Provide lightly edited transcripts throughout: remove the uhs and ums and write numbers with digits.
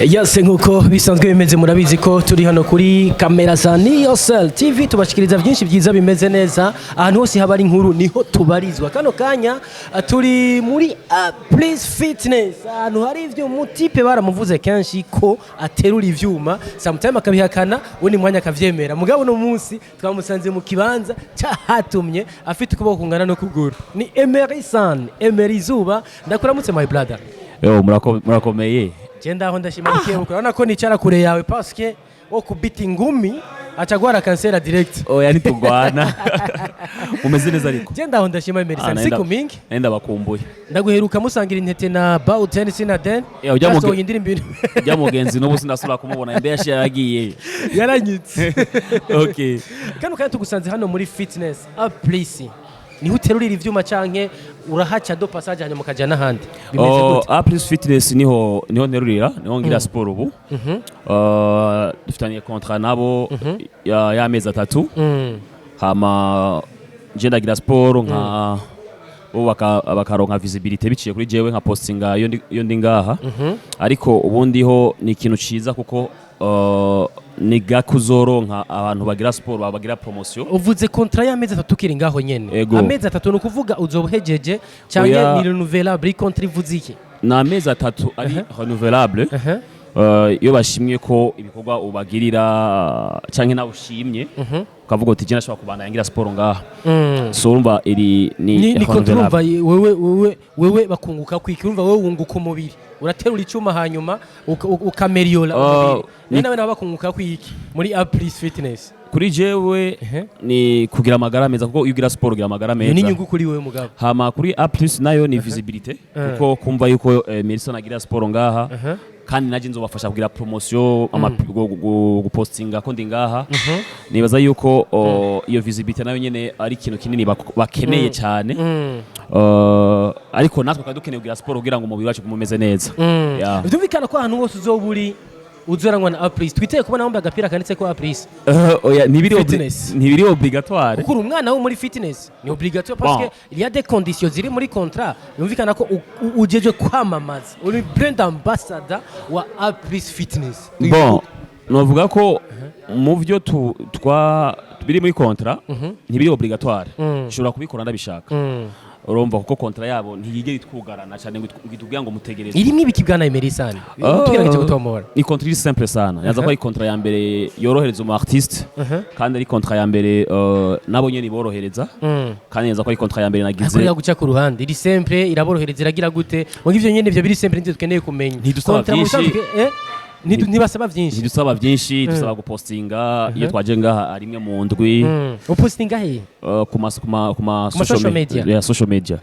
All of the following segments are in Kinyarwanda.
Yase nkuko bisanzwe bimeze murabizi ko turi hano kuri kamera za Niyosel TV tubashikiriza byinshi byiza bimeze neza ahantu hose haba ari inkuru niho tubarizwa kano kanya turi muri Please Fitness ahantu hari ivyo mutipe baramuvuze kenshi ko aterura ivyuma sometimes akabihakana undi mwanya akavyemera mugabo no munsi twamusanze mu kibanza cyahatumye afite ukuboko kungana no kuguru ni Emery Sun Emery Zuba ndakuramutse my brother yo murakomeye Jenda aho ndashimanikiye ukora ko nicara kure yawe paske wo kubita ingumi acagwara kansera direct oya nitugwana umeze neza ariko Jenda aho ndashima Emery siku mingi nenda bakumbuye ndaguheruka musangira intete na Bow Tennis na Den yasohoye indirimbo ya mugenzi no busi ndasura kumubona mbe yaragiye yaranyitse okay kano kandi tugusanze hano muri fitness Please niho uterurira ivyuma canke urahaca do passage hanyuma kaja n'ahandi bimeze gute Please Fitness niho nterurira niho ngira sport ubu dufitaniye contrat nabo ya mezi 3 hama je ndagira sport nka bakaronka visibility biciye kuri jewe nka postinga yo ndi ngaha ariko ubundi ho ni ikintu ciza kuko niga kuzoronka abantu bagira sport bagira promotion uvuze contrat y'amezi 3 kiri ngaho nyene amezi 3 no kuvuga uzobuhejeje cyangwa ni renouvelable contrat ivuziki na amezi 3 ari renouvelable iyo bashimye ko ibikorwa ubagirira cyangwa nawe ushimye ukavuga uti je nashobora kubandanya ngira sport ngaha so urumva iri ni kontrumva wewe bakunguka kwiki urumva wewe wunguka umubiri uraterura icuma hanyuma ukameriora umubiri nawe nawe bakunguka kwiki muri Please Fitness kuri jewe ni kugira amagara meza kuko ugira sport ugira amagara meza ni nyungu kuri wewe mugabo hama kuri Please nayo ni visibility kuko kumva yuko Emery Sun agira sport ngaha kandi naje nzobafasha kugira promotion gupostinga ko ndi ngaha nibaza yuko iyo visibility nayo nyene ari ikintu kinini bakeneye cyane ariko natwe kandi dukeneye kugira sport kugira ngo umubiri wacu kumumeze neza byumvikana ko ahantu hose uzoburi uzorangwa na Please twiteye kubona wambaye agapira kanditse ko Please oya nibiri obligatoire kuko umwana wo muri fitness ni obligatoire parce que il y a des conditions ziri muri contrat yumvikana ko ujeje kwamamaza uri brand ambassador wa Please Fitness bon novuga ko mu byo biri muri contrat ntibiri obligatoire ushobora kubikora ndabishaka urumva kuko kontra yabo ntiyigera itwugarana cyane ngitubwiye ngo mutegereze irimo ibiki bwana Emery Sun tugerageje gutomora ni kontra iri simple sana yaza ko ari kontra ya mbere yorohereza umu artiste kandi ari kontra ya mbere nabo nyene borohereza kandi yaza ko ari kontra ya mbere nagize akora guca ku ruhande iri simple iraborohereza iragira gute ngo ivyo nyene byo biri simple dukeneye kumenya kontra ntibasaba byinshi ntidusaba byinshi dusaba gupostinga iyo twaje ngaha ari imwe mu ndwi upostinga he kuma social media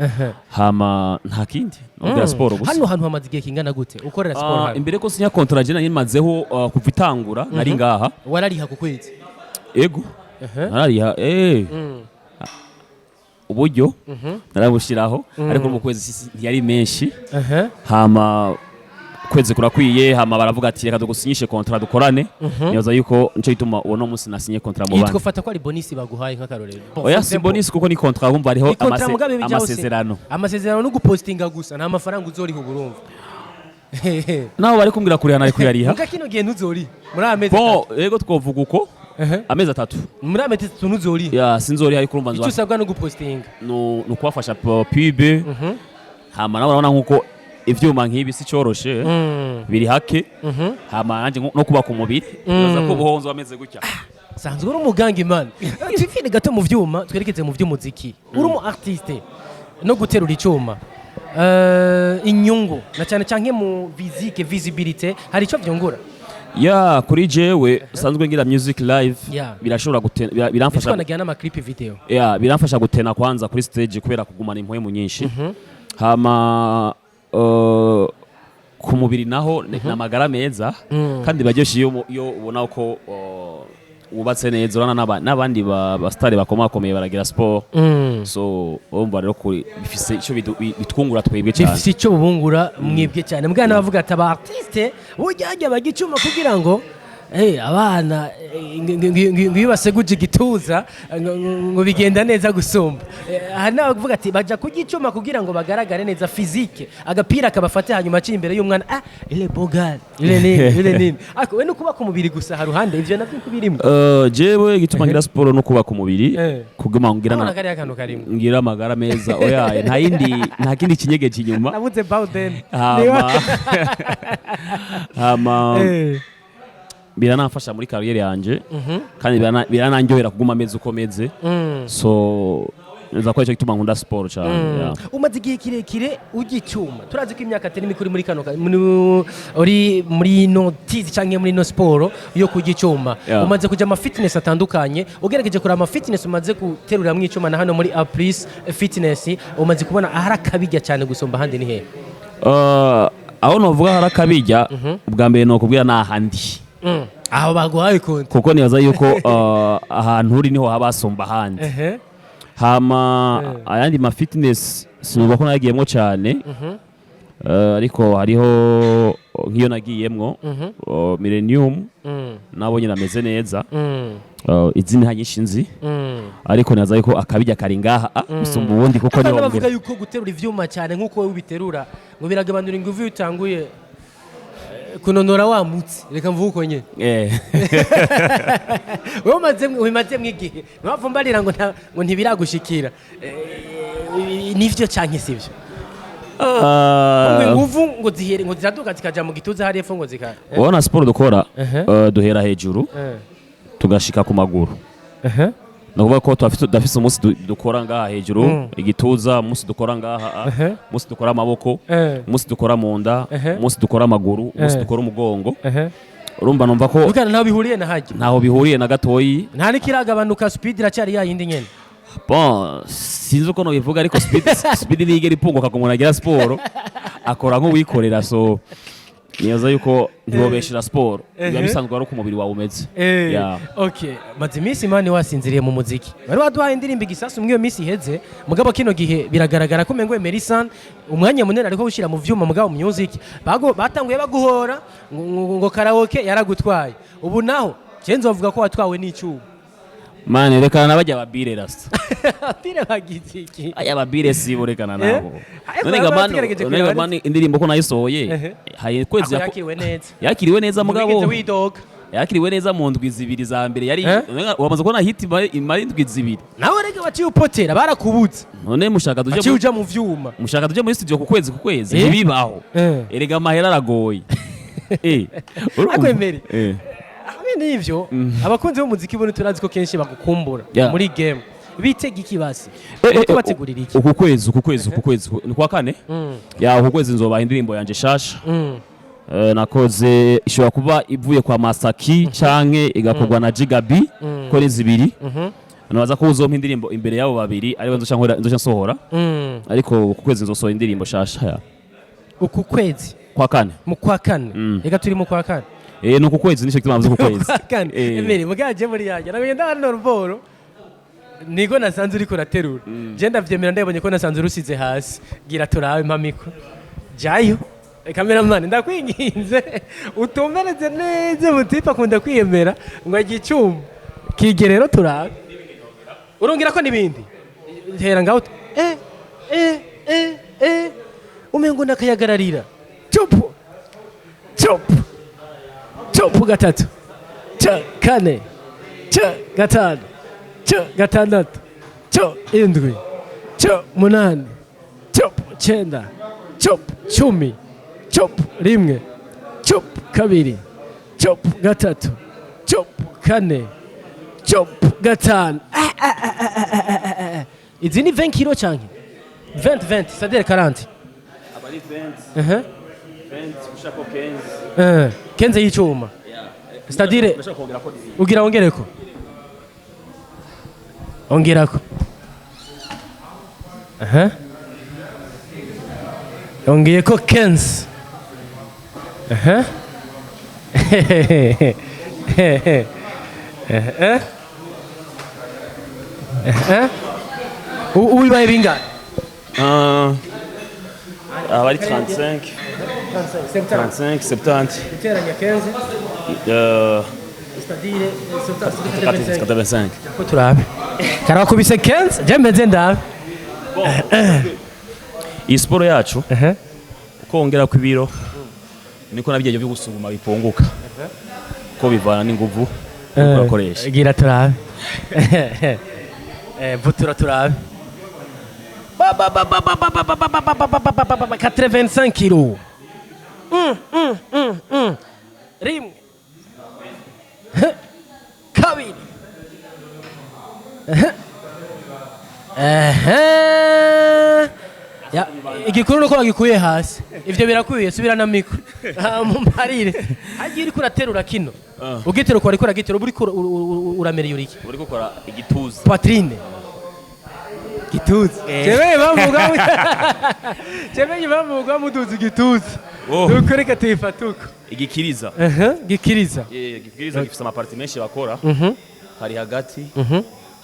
hama nta kindi ngira sport gusa hano hantu hamaze igihe kingana gute ukorera sport hano imbere ko sinya contrat je nyimazeho kuva itangura nari ngaha warariha ku kwezi ego narariha uburyo narabushiraho ariko mu kwezi ntiyari menshi hama kwezi kurakwiye hama baravuga ati reka dugusinyishe contrat dukorane nibaza yuko nico gituma uwo no munsi nasinye contrat mu bandi twofata ko ari bonus baguhaye nk'akarorero oya si bonus kuko ni contrat bumva ariho amasezerano no gupostinga gusa nta mafaranga uzoriha uburumva naho bari kumbwira kuri hana ariko yariha muka kino gihe ntuzori muri amezi bon yego twovuga uko amezi 3 muri amezi 3 ntuzori sinzori ariko urumva nzwa icyo usabwa no gupostinga no kubafasha pub hama nabona nkuko ivyuma nk'ibi si coroshe biri hake hama nanje no kuba ku mubiri baza ko buhonzo ameze gutya sanzwe uri umuganga imana twifine gato mu vyuma twerekeze mu vy'umuziki uri umu artiste no guterura icuma inyungu na cyane canke mu physique visibility hari ico vyongura kuri jewe sanzwe ngira music live birashobora biramfasha kwanagira n'ama clip video biramfasha gutena kwanza kuri stage kubera kugumana impwemu nyinshi hama ku mubiri naho namagara meza kandi baryoshe iyo ubona ko wubatse neza urana n'abandi ba star bakomakomeye baragira sport so urumva rero kuri bifise ico bitwungura twebwe cyane bifise ico bubungura mwebwe cyane mugana bavuga ati aba artiste bujyaje bagicuma kugira ngo abana ngo baseguje igituza ngo bigenda neza gusumba aha nawe kuvuga ati baja kugicuma kugira ngo bagaragare neza physique agapira kabafate hanyuma aciye imbere y'umwana ile bogal ile nini ako we no kubaka umubiri gusa haruhande ivyo navyo kubirimo jewe gituma ngira sport no kubaka umubiri kuguma ngira amagara meza oya nta kindi kinyege kinyuma nabuze Bowden biranafasha muri kariyeri yanje kandi birananjyohera kuguma ameze uko meze so nza ko icyo gituma nkunda sport cyane umaze igihe kirekire ugicuma turazi ko imyaka atari mikuru muri kano uri muri notice cyangwa muri no sport yo kugicuma umaze kuja ama fitness atandukanye ugerageje kuri ama fitness umaze guterura mwicuma na hano muri Apris fitness umaze kubona ahari akabijya cyane gusomba handi ni he aho novuga hari akabijya ubwa mbere no kubwira nahandi aho baguhaye konti kuko nibaza yuko ahantu uri niho habasomba handi hama ayandi ma fitness sinubwo ko nagiyemwo cyane ariko hariho nk'iyo nagiyemwo Millennium nabonye nameze neza izindi nta nyinshi nzi ariko naza yuko akabijya kari ngaha usumba ubundi kuko niho bavuga yuko guterura ivyuma cyane nkuko wowe ubiterura ngo biragabanura ingufu utanguye kunonora wa mutsi reka mvuko nye wewe umaze mwigihe mwavumbarira ngo ntibiragushikira nivyo canke sivyo nguvu ngo zihere ngo ziraduka zikaja mu gituza hari efo ngo zikara ubona sport dukora duhera hejuru tugashika ku maguru nakuvuga ko dufise umunsi dukora ngaha hejuru igituza umunsi dukora ngaha umunsi dukora amaboko umunsi dukora mu nda umunsi dukora amaguru umunsi dukora umugongo urumva numva ko ukana naho bihuriye na haje naho bihuriye na gatoyi nta nikiragabanuka speed iracari yayindi nyene bon sinzi uko no bivuga ariko speed nigera ipunguka ku muntu agira sport akora nko wikorera so niyaza yuko ntibobeshira sport biba bisanzwe ari uko umubiri wawe umeze okay maze imisi mani wasinziriye mu muziki bari waduhaye indirimbo igisasu mwiyo misi iheze mugabo kino gihe biragaragara ko mengo Emery Sun umwanya munene ariko ushira mu vyuma mugabo music batanguye baguhora ngo karaoke yaragutwaye ubu naho cenzo bavuga ko watwawe n'icuma mane rekana nabajya babire rasta babire bagiziki aya babire siborekana nabo none mane indirimbo ko nayisohoye haye kwezi yakiriwe neza mugabo yakiriwe neza mu ndwi zibiri za mbere yari wamaze kubona hit imari ndwi zibiri nawe rege baciye upotera barakubuza none mushaka tuje mu vyuma mushaka tuje muri studio ku kwezi ntibibaho erega mahera aragoye akwemere nivyo abakunzi b'umuziki bo turazi ko kenshi bagukumbura muri game bitega ikibasi bategurira iki uku kwezi ni kwa kane uku kwezi nzobaha indirimbo yanje shasha nakoze ishobora kuba ivuye kwa Masaki canke igakorwa na Jigabi ko ni zibiri nabaza ko uzompa indirimbo imbere yabo babiri aribo nzoca nsohora ariko uku kwezi nzosohora indirimbo shasha uku kwezi kwa kane mu kwa kane reka turi mu kwa kane nuko kwezi nisho kituma mvuze kwezi Emery mugaje muri yaje nagenda hano Ruboro niko nasanze uri kuraterura je ndavyemera ndabonye ko nasanze rusize hasi gira turawe mpamiko jayo cameraman ndakwinginze utumbereze neza mutipa kunda kwiyemera ngo agicuma kigerero turawe urungira ko nibindi hera ngaho umengo ndakayagararira chupu chopu gatatu kane gatanu gatandatu indwi munani cyenda cumi rimwe kabiri gatatu kane gatanu izi ni 20 kilo cyangwa 20 c'est-à-dire 40 abari 20 ushako 15 kenze y'icuma c'est-à-dire ugira ongereko ongeyeko 15 ubibaye bingana abari 35 70 iteranya 15 c'est-à-dire c'est 85 ko turabe karakubise 15 je meze ndabe iyi siporo yacu uko wongera ku ibiro niko nabyeyo byo gusuguma bipunguka ko bivana n'inguvu urakoresha gira turabe vutura turabe 85 kilos rimwe kabiri igikuru nuko bagikuye hasi ivyo birakwiye subira na mikro mumparire hagiye uri kuraterura kino ugitero ko ariko uragitero uri uramera yuriki uri gukora igituza poitrine gituza chebe bavuga muduza igituza ukoreka tuyifatuko igikiriza gikiriza igikiriza gifite amaparti menshi bakora hari hagati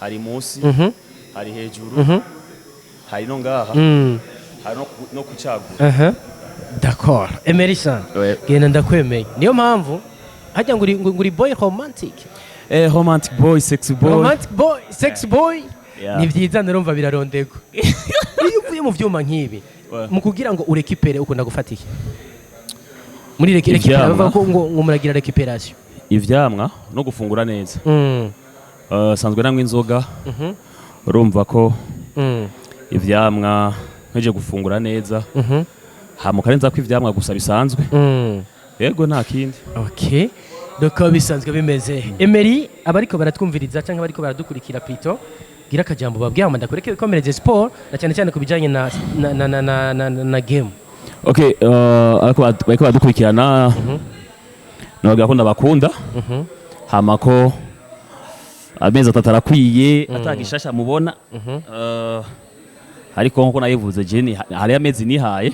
hari munsi hari hejuru hari no ngaha hari no kucagura d'accord Emery Sun genda ndakwemeye niyo mpamvu hajya nguri boy romantic romantic boy sexy boy ni byiza ndumva birarondego iyo uvuye mu vyuma nkibi mu kugira ngo urekipere ukunda gufatike muri rekipera bavuga ko ngo muragira rekiperation ivyamwa no gufungura neza sanzwe namwe inzoga urumva ko ivyamwa nkeje gufungura neza hamukarenza ko ivyamwa gusa bisanzwe yego nta kindi okay doko bisanzwe bimeze Emery abariko baratwumviriza canke abariko baradukurikira pito gira akajambo babwiye ndakureke bikomereze sport na cyane cyane kubijanye na game okay bariko badukurikirana nabaga ko ndabakunda hamako amezi atatarakwiye atagishasha mubona ariko nko nayivuze jeni hari amezi nihaye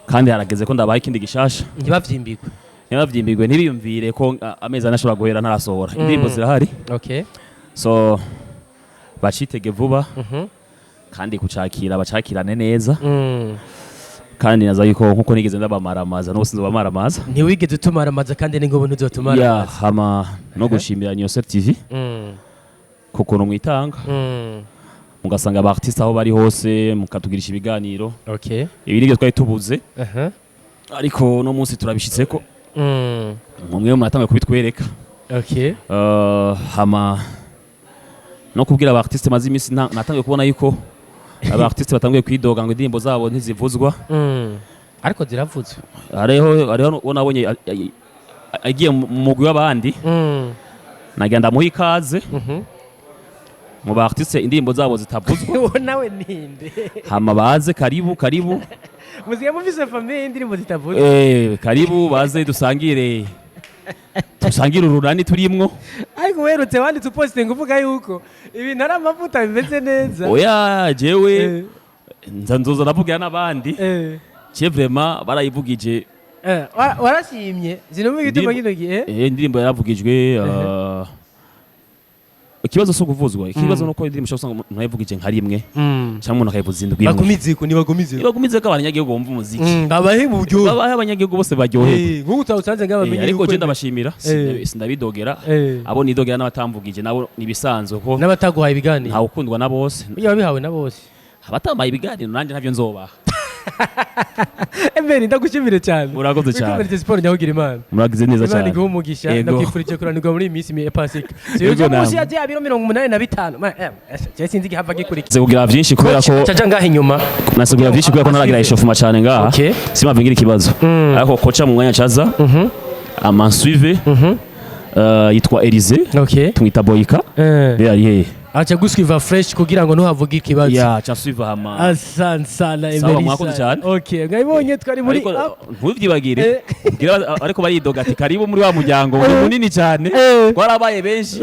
kandi harageze ko ndabaha ikindi gishasha ntibavyimbigwe ntibiyumvire ko amezi anashobora guhera ntarasohora indirimbo zirahari okay so bacitege vuba kandi kucakira bacakirane neza kandi naza yuko nkuko nigeze ndabamaramaza no sinzo bamaramaza ntiwigeze utumaramaza kandi ningobo ntuzotumaramaza hama no gushimira Nyose TV kuko no mwitanga mugasanga aba artiste aho bari hose mukatugirisha ibiganiro okay ibi nibyo twari tubuze ariko no munsi turabishitseko mumwe mwatangiye kubitwereka okay hama no kubwira aba artiste mazi imisi natangiye kubona yuko aba artiste batangiye kwidoga ngo indirimbo zabo ntizivuzwa ariko ziravuzwe ariho nabonye agiye mu mugwi w'abandi nagenda muha ikaze mu ba artiste indirimbo zabo zitavuzwa nawe ninde hama baze karibu muziye muvise famille indirimbo zitavuzwa karibu baze dusangire ururani turimwo ariko werutse wanditse posting uvuga yuko ibintu ari amavuta bimeze neza oya jewe nzoza navugira n'abandi je vraiment barayivugije warashimye zinomwe gituma kino gihe indirimbo yaravugijwe ikibazo so kuvuzwa ikibazo nuko indirimbo usanga ntayivugije nka rimwe cyangwa umuntu akayivuza indwi bagumize ko abanyagihugu bumva umuziki babahe buryo babahe abanyagihugu bose baryoherwa nk'uko utawusanze ngabamenye ariko je ndabashimira sindabidogera abo nidogera n'abatamvugije nabo nibisanzwe ko n'abataguhaye ibiganiro nta ukundwa na bose iyo babihawe na bose abatambaye ibiganiro nanje ntavyo nzobaha Emery ndagushimire cyane urakoze cyane Bikomereze sport nyahugira Imana muragize neza cyane Imana iguhe umugisha ndakwifurije kuranirwa muri iyi minsi ya Pasika siyo munsi ya 85 je sinzi gihava gikurikira kugira byinshi kubera ko caca ngaha inyuma nasugira byinshi kubera ko naragira ishofuma cyane ngaha simava ngira ikibazo ariko kocha mu mwanya caza amansuive yitwa Elize tumwita Boyika yari hehe acha guskiva fresh kugira ngo ntuhavuge ikibazo ya cha suiva hama asante sana Emery Sun okay ngayibonye twari muri ntuvyibagire ariko baridoga ati karibu muri wa muryango ni munini cyane twarabaye benshi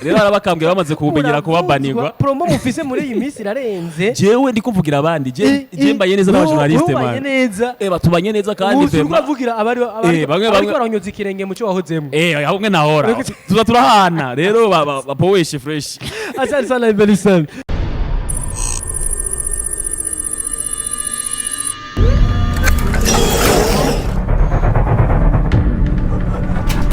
rero arabakambwe bamaze kubumenyera kubabanirwa promo mufise muri iyi minsi irarenze jewe ndi kuvugira abandi je mbaye neza n'abajournaliste man batubanye neza kandi uvugira abari baranyuza ikirenge mu cyo wahozemo ahubwo nahora turahana rero bapoweshe fresh asante sana Emery Sun